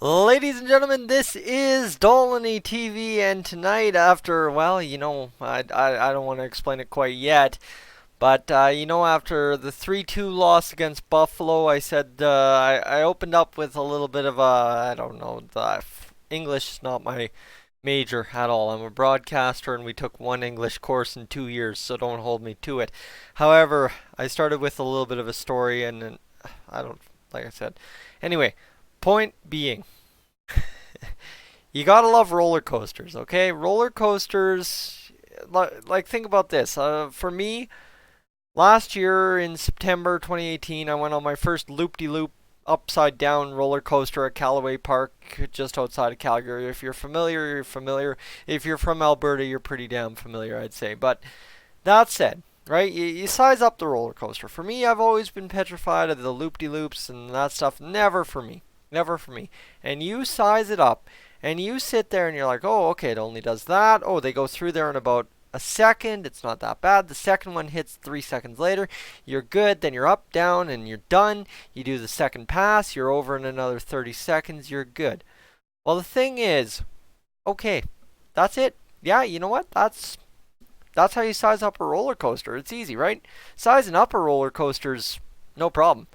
Ladies and gentlemen, this is Dolynny TV, and tonight, after, well, I don't want to explain it quite yet, but, after the 3-2 loss against Buffalo, I said, I opened up with a little bit of a, I don't know, English is not my major at all. I'm a broadcaster, and we took one English course in 2 years, so don't hold me to it. However, I started with a little bit of a story, and I don't, like I said. Anyway, point being, you gotta love roller coasters, okay? Roller coasters, like think about this. For me, last year in September 2018, I went on my first loop-de-loop upside down roller coaster at Callaway Park, just outside of Calgary. If you're familiar, you're familiar. If you're from Alberta, you're pretty damn familiar, I'd say. But that said, right, you size up the roller coaster. For me, I've always been petrified of the loop-de-loops and that stuff. Never for me. Never for me. And you size it up, and you sit there and you're like, oh, okay, it only does that. Oh, they go through there in about a second. It's not that bad. The second one hits 3 seconds later. You're good. Then you're up, down, and you're done. You do the second pass. You're over in another 30 seconds. You're good. Well, the thing is, okay, that's it. Yeah, you know what? That's how you size up a roller coaster. It's easy, right? Sizing up a roller coaster's no problem.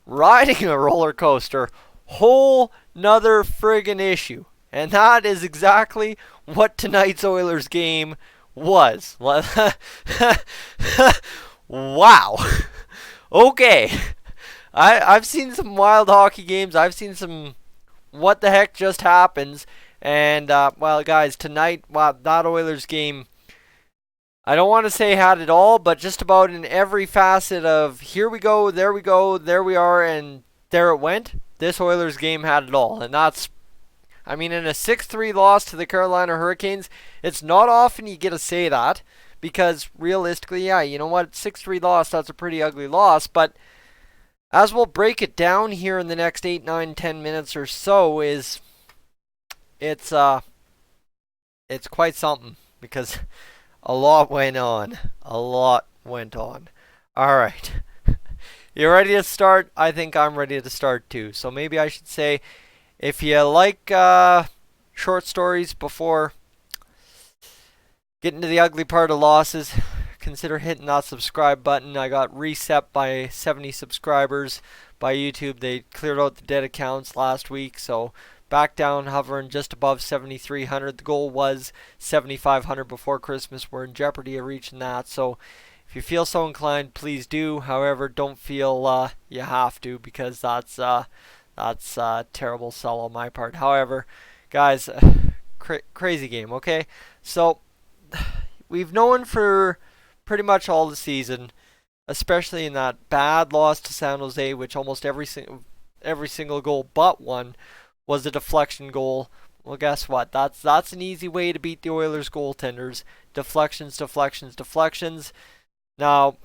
Riding a roller coaster, whole nother friggin' issue. And that is exactly what tonight's Oilers game was. Wow. Okay. I've seen some wild hockey games. I've seen some what the heck just happens. And, well, guys, tonight, wow, that Oilers game, I don't want to say had it all, but just about in every facet of here we go, there we are, and there it went. This Oilers game had it all. And that's, I mean, in a 6-3 loss to the Carolina Hurricanes, it's not often you get to say that, because realistically, yeah, you know what, 6-3 loss, that's a pretty ugly loss, but as we'll break it down here in the next 8, 9, 10 minutes or so, it's it's quite something, because a lot went on. A lot went on. All right. You ready to start? I think I'm ready to start too. So maybe I should say, if you like short stories before getting to the ugly part of losses, consider hitting that subscribe button. I got reset by 70 subscribers by YouTube. They cleared out the dead accounts last week, so back down, hovering just above 7,300. The goal was 7,500 before Christmas. We're in jeopardy of reaching that, so if you feel so inclined, please do. However, don't feel you have to, because that's a terrible sell on my part. However, guys, crazy game, okay? So, we've known for pretty much all the season, especially in that bad loss to San Jose, which almost every single goal but one was a deflection goal. Well, guess what? That's an easy way to beat the Oilers goaltenders. Deflections, deflections, deflections. Now,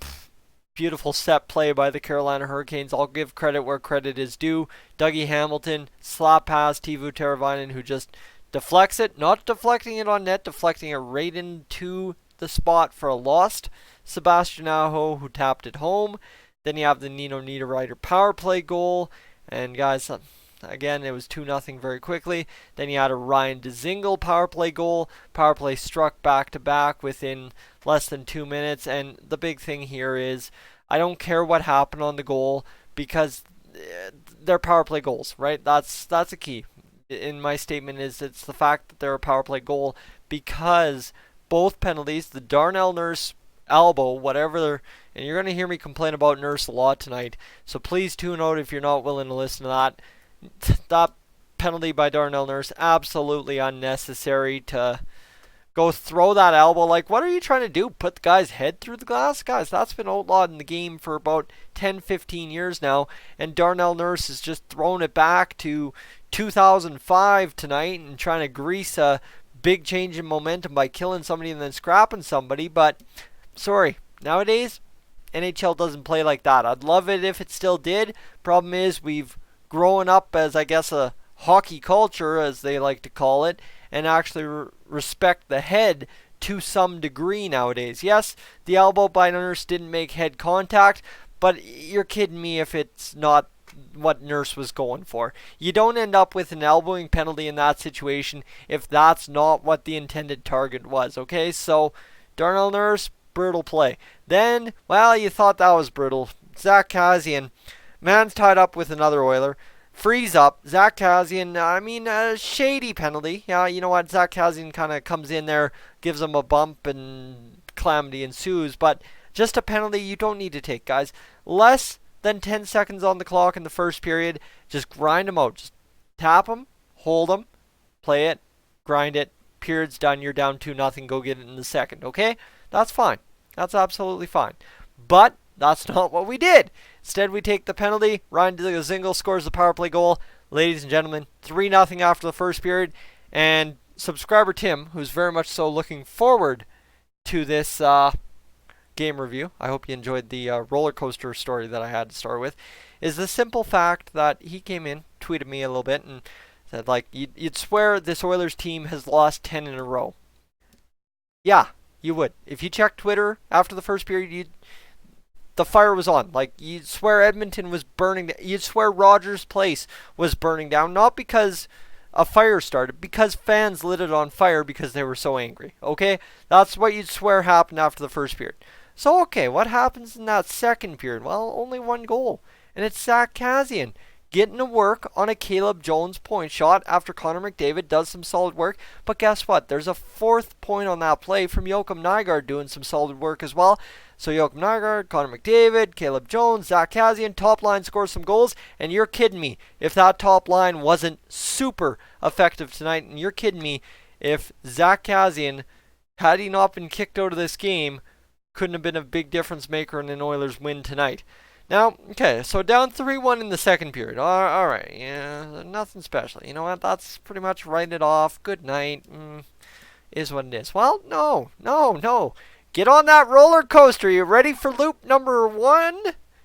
beautiful set play by the Carolina Hurricanes. I'll give credit where credit is due. Dougie Hamilton, slap pass, Teuvo Teravainen, who just deflects it. Not deflecting it on net, deflecting it right into the spot for a lost Sebastian Aho, who tapped it home. Then you have the Nino Niederreiter power play goal. And guys, again, it was 2-0 very quickly. Then you had a Ryan Dzingel power play goal. Power play struck back-to-back within less than 2 minutes. And the big thing here is, I don't care what happened on the goal, because they're power play goals, right? That's a key. In my statement is, it's the fact that they're a power play goal, because both penalties, the Darnell Nurse elbow, whatever, and you're going to hear me complain about Nurse a lot tonight, so please tune out if you're not willing to listen to that. That penalty by Darnell Nurse, absolutely unnecessary to go throw that elbow. Like, what are you trying to do? Put the guy's head through the glass? Guys, that's been outlawed in the game for about 10, 15 years now, and Darnell Nurse is just throwing it back to 2005 tonight and trying to grease a big change in momentum by killing somebody and then scrapping somebody. But, sorry, nowadays, NHL doesn't play like that. I'd love it if it still did. Problem is, we've grown up as, I guess, a hockey culture, as they like to call it, and actually respect the head to some degree nowadays. Yes, the elbow by Nurse didn't make head contact, but you're kidding me if it's not what Nurse was going for. You don't end up with an elbowing penalty in that situation if that's not what the intended target was, okay? So, Darnell Nurse, brutal play. Then, well, you thought that was brutal. Zach Kassian, man's tied up with another Oiler. Frees up. Zach Kassian, a shady penalty. Yeah, you know what? Zach Kassian kind of comes in there, gives him a bump, and calamity ensues. But just a penalty you don't need to take, guys. Less than 10 seconds on the clock in the first period. Just grind them out. Just tap them, hold them, play it, grind it. Period's done. You're down 2-0. Go get it in the second, okay? That's fine. That's absolutely fine. But that's not what we did. Instead, we take the penalty. Ryan Dzingel scores the power play goal. Ladies and gentlemen, 3-0 after the first period. And subscriber Tim, who's very much so looking forward to this game review, I hope you enjoyed the roller coaster story that I had to start with, is the simple fact that he came in, tweeted me a little bit, and said, like, you'd swear this Oilers team has lost 10 in a row. Yeah, you would. If you checked Twitter after the first period, the fire was on. Like, you'd swear Edmonton was burning. You'd swear Rogers Place was burning down. Not because a fire started, because fans lit it on fire because they were so angry. Okay? That's what you'd swear happened after the first period. So, okay, what happens in that second period? Well, only one goal. And it's Zach Kassian getting to work on a Caleb Jones point shot after Connor McDavid does some solid work. But guess what? There's a fourth point on that play from Joakim Nygard doing some solid work as well. So Joakim Nygard, Connor McDavid, Caleb Jones, Zach Kassian, top line scores some goals. And you're kidding me if that top line wasn't super effective tonight. And you're kidding me if Zach Kassian, had he not been kicked out of this game, couldn't have been a big difference maker in an Oilers win tonight. Now, okay, so down 3-1 in the second period. All right, yeah, nothing special. You know what? That's pretty much write it off. Good night. Is what it is. Well, no. Get on that roller coaster. You ready for loop number 1?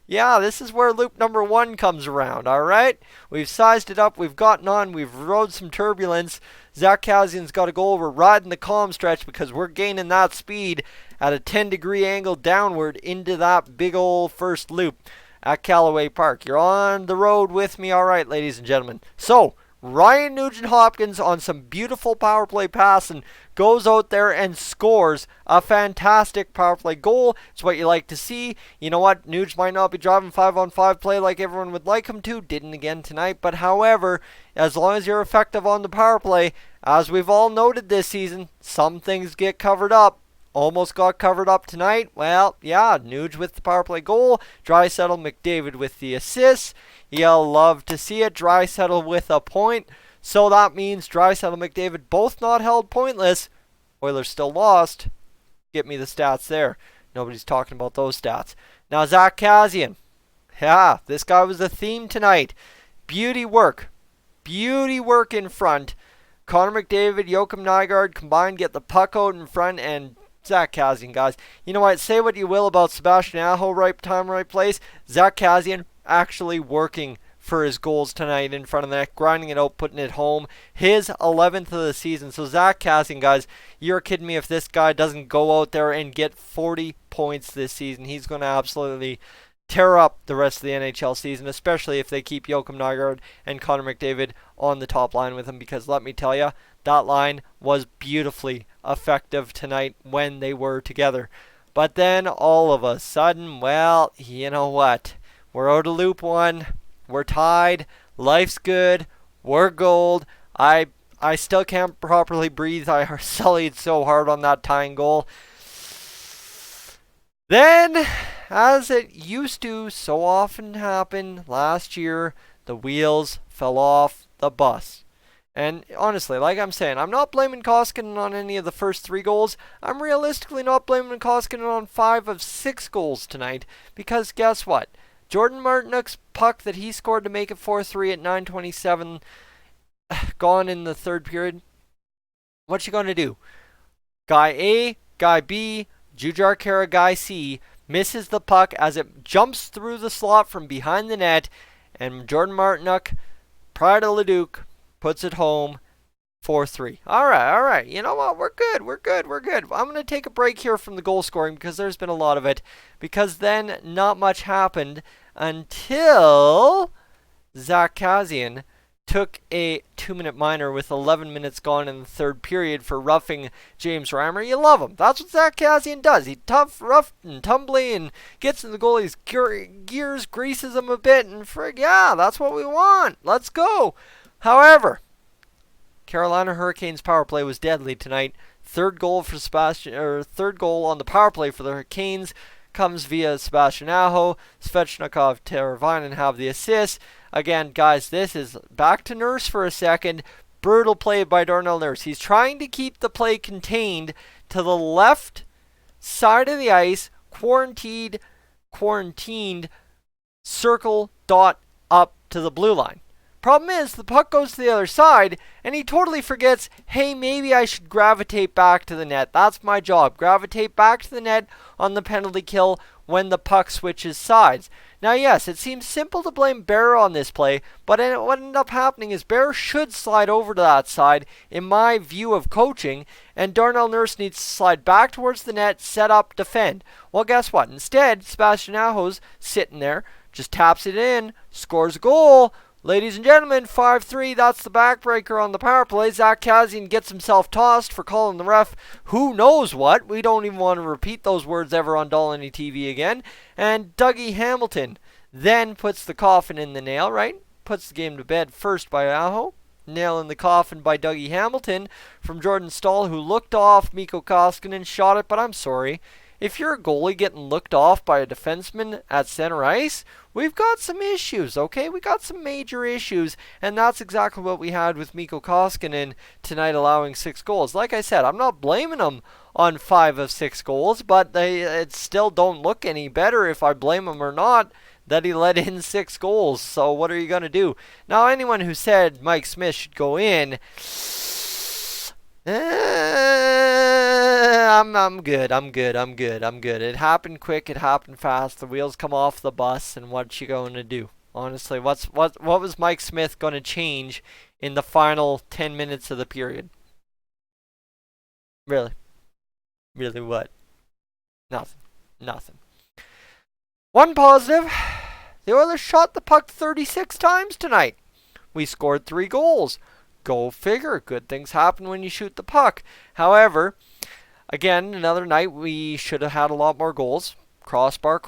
Yeah, this is where loop number 1 comes around, all right? We've sized it up. We've gotten on. We've rode some turbulence. Zach Kassian's got a goal. We're riding the calm stretch because we're gaining that speed at a 10-degree angle downward into that big old first loop at Callaway Park. You're on the road with me, all right, ladies and gentlemen. So, Ryan Nugent-Hopkins on some beautiful power play passing goes out there and scores a fantastic power play goal. It's what you like to see. You know what? Nuge might not be driving 5-on-5 play like everyone would like him to. Didn't again tonight. But however, as long as you're effective on the power play, as we've all noted this season, some things get covered up. Almost got covered up tonight. Well, yeah, Nuge with the power play goal. Draisaitl, McDavid with the assists. You'll love to see it. Draisaitl with a point. So that means Draisaitl and McDavid both not held pointless. Oilers still lost. Get me the stats there. Nobody's talking about those stats. Now Zach Kassian. Yeah, this guy was a theme tonight. Beauty work. Beauty work in front. Connor McDavid, Joakim Nygard combined get the puck out in front, and Zach Kassian, guys. You know what? Say what you will about Sebastian Aho, right time, right place. Zach Kassian actually working for his goals tonight in front of the net, grinding it out, putting it home. His 11th of the season. So Zach Kassian, guys, you're kidding me if this guy doesn't go out there and get 40 points this season. He's going to absolutely tear up the rest of the NHL season, especially if they keep Joakim Nygard and Connor McDavid on the top line with him, because let me tell you, that line was beautifully effective tonight when they were together. But then all of a sudden, well, you know what? We're out of loop 1. We're tied. Life's good. We're gold. I still can't properly breathe. I sullied so hard on that tying goal. Then, as it used to so often happen last year, the wheels fell off the bus. And honestly, like I'm saying, I'm not blaming Koskinen on any of the first 3 goals. I'm realistically not blaming Koskinen on 5 of 6 goals tonight. Because guess what? Jordan Martinook's puck that he scored to make it 4-3 at 9:27 gone in the third period. What you gonna do? Guy A, Guy B, Jujhar Khaira, Guy C misses the puck as it jumps through the slot from behind the net, and Jordan Martinook, pride of Leduc, puts it home 4-3. All right. You know what? We're good. I'm going to take a break here from the goal scoring because there's been a lot of it. Because then not much happened until Zach Kassian took a 2-minute minor with 11 minutes gone in the third period for roughing James Reimer. You love him. That's what Zach Kassian does. He rough and tumbly and gets in the goalie's gears, greases him a bit, and yeah, that's what we want. Let's go. However, Carolina Hurricanes power play was deadly tonight. Third goal on the power play for the Hurricanes comes via Sebastian Aho. Svechnikov, Teravainen have the assist. Again, guys, this is back to Nurse for a second. Brutal play by Darnell Nurse. He's trying to keep the play contained to the left side of the ice, quarantined, circle, dot, up to the blue line. Problem is, the puck goes to the other side, and he totally forgets, hey, maybe I should gravitate back to the net. That's my job. Gravitate back to the net on the penalty kill when the puck switches sides. Now, yes, it seems simple to blame Bear on this play, but what ended up happening is Bear should slide over to that side, in my view of coaching, and Darnell Nurse needs to slide back towards the net, set up, defend. Well, guess what? Instead, Sebastian Aho's sitting there, just taps it in, scores a goal. Ladies and gentlemen, 5-3, that's the backbreaker on the power play. Zach Kassian gets himself tossed for calling the ref who knows what. We don't even want to repeat those words ever on Dolynny TV again. And Dougie Hamilton then puts the coffin in the nail, right? Puts the game to bed first by Aho. Nail in the coffin by Dougie Hamilton from Jordan Staal, who looked off Mikko Koskinen, shot it, but I'm sorry. If you're a goalie getting looked off by a defenseman at center ice, we've got some issues, okay? We got some major issues, and that's exactly what we had with Mikko Koskinen tonight, allowing 6 goals. Like I said, I'm not blaming him on 5 of 6 goals, but it still don't look any better if I blame him or not that he let in 6 goals. So what are you going to do? Now, anyone who said Mike Smith should go in, I'm good. It happened quick. It happened fast. The wheels come off the bus, and what you going to do? Honestly, what was Mike Smith going to change in the final 10 minutes of the period? Really what? Nothing. One positive: the Oilers shot the puck 36 times tonight. We scored 3 goals. Go figure. Good things happen when you shoot the puck. However, again, another night we should have had a lot more goals. Crossbar,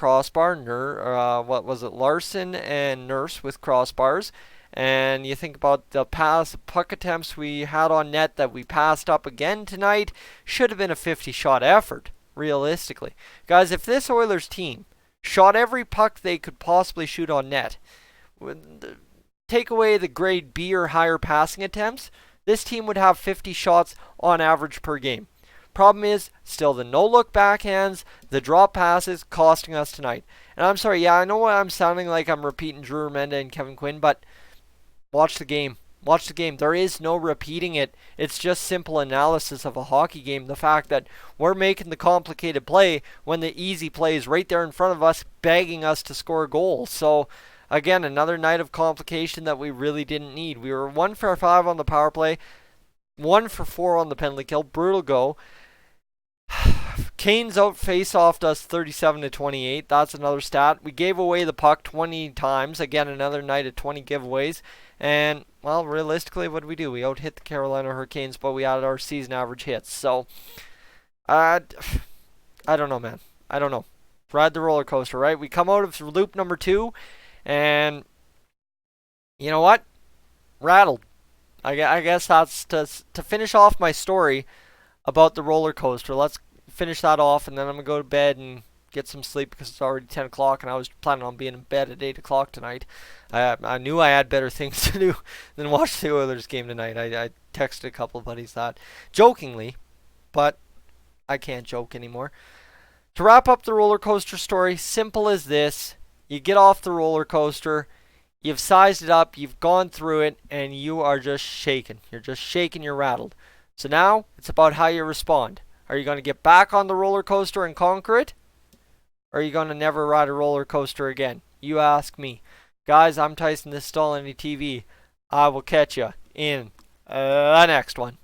Larson and Nurse with crossbars. And you think about the puck attempts we had on net that we passed up again tonight. Should have been a 50-shot effort, realistically. Guys, if this Oilers team shot every puck they could possibly shoot on net, take away the grade B or higher passing attempts, this team would have 50 shots on average per game. Problem is, still the no-look backhands, the drop passes costing us tonight. And I'm sorry, yeah, I know I'm sounding like I'm repeating Drew Remenda and Kevin Quinn, but watch the game. Watch the game. There is no repeating it. It's just simple analysis of a hockey game. The fact that we're making the complicated play when the easy play is right there in front of us, begging us to score goals. So, again, another night of complication that we really didn't need. We were 1 for 5 on the power play, 1 for 4 on the penalty kill. Brutal go. Canes out face-offed us 37-28. That's another stat. We gave away the puck 20 times. Again, another night of 20 giveaways. And, well, realistically, what did we do? We out-hit the Carolina Hurricanes, but we had our season average hits. So, I don't know, man. I don't know. Ride the roller coaster, right? We come out of loop number 2, and you know what? Rattled. I guess that's to finish off my story about the roller coaster. Let's finish that off, and then I'm going to go to bed and get some sleep because it's already 10 o'clock, and I was planning on being in bed at 8 o'clock tonight. I knew I had better things to do than watch the Oilers game tonight. I texted a couple of buddies that jokingly, but I can't joke anymore. To wrap up the roller coaster story, simple as this. You get off the roller coaster, you've sized it up, you've gone through it, and you are just shaking. You're just shaking, you're rattled. So now, it's about how you respond. Are you going to get back on the roller coaster and conquer it? Or are you going to never ride a roller coaster again? You ask me. Guys, I'm Tyson, this is Dolynny TV. I will catch you in the next one.